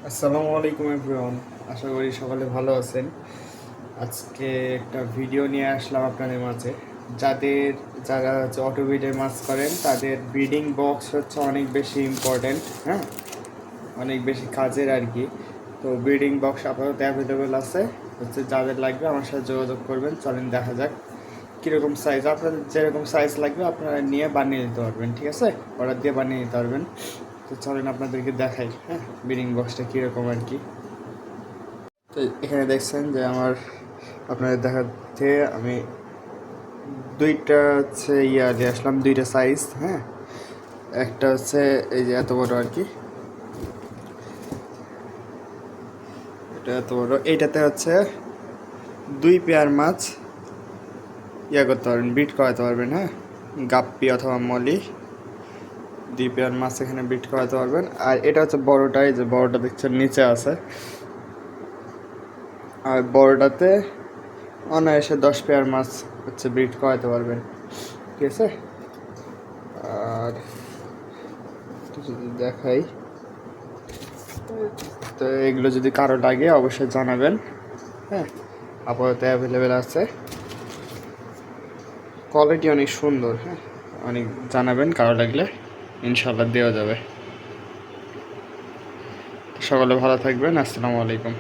আসসালামু আলাইকুম এভরিওয়ান। আশা করি সকলে ভালো আছেন। আজকে একটা ভিডিও নিয়ে আসলাম আপনাদের মাঝে। যারা হচ্ছে অটো ব্রিডের মাছ করেন তাদের ব্রিডিং বক্স হচ্ছে অনেক বেশি ইম্পর্ট্যান্ট, হ্যাঁ, অনেক বেশি কাজের আর কি। তো ব্রিডিং বক্স আপাতত অ্যাভেলেবেল আছে, হচ্ছে যাদের লাগবে আমার সাথে যোগাযোগ করবেন। চলেন দেখা যাক কীরকম সাইজ, আপনাদের যেরকম সাইজ লাগবে আপনারা নিয়ে বানিয়ে নিতে পারবেন, ঠিক আছে, অর্ডার দিয়ে বানিয়ে নিতে পারবেন। তো চলেন আপনাদেরকে দেখাই, হ্যাঁ, ব্রিডিং বক্সটা কীরকম আর কি। তো এখানে দেখছেন যে আপনাদের দেখাতে আমি দুইটা হচ্ছে দিয়ে আসলাম, দুইটা সাইজ, হ্যাঁ। একটা হচ্ছে এই যে এত বড় আর কি, এটা এত বড়। এইটাতে হচ্ছে দুই পেয়ার মাছ করতে পারবেন, ব্রিড করাতে পারবেন, হ্যাঁ, গাপ্পি অথবা মলি, দুই পেয়ার মাছ এখানে ব্রিড করাতে পারবেন। আর এটা হচ্ছে বড়টা, এই যে বড়টা দেখছেন নিচে আছে, আর বড়টাতে অনায়াসে 10 পেয়ার মাছ হচ্ছে ব্রিড করাতে পারবেন, ঠিক আছে। আর যদি দেখাই, তো এগুলো যদি কারো লাগে অবশ্যই জানাবেন, হ্যাঁ, আপাতত অ্যাভেলেবেল আছে, কোয়ালিটি অনেক সুন্দর, হ্যাঁ, অনেক জানাবেন কারো লাগলে, ইনশাল্লাহ দেওয়া যাবে। সকলে ভালো থাকবেন, আসসালামু আলাইকুম।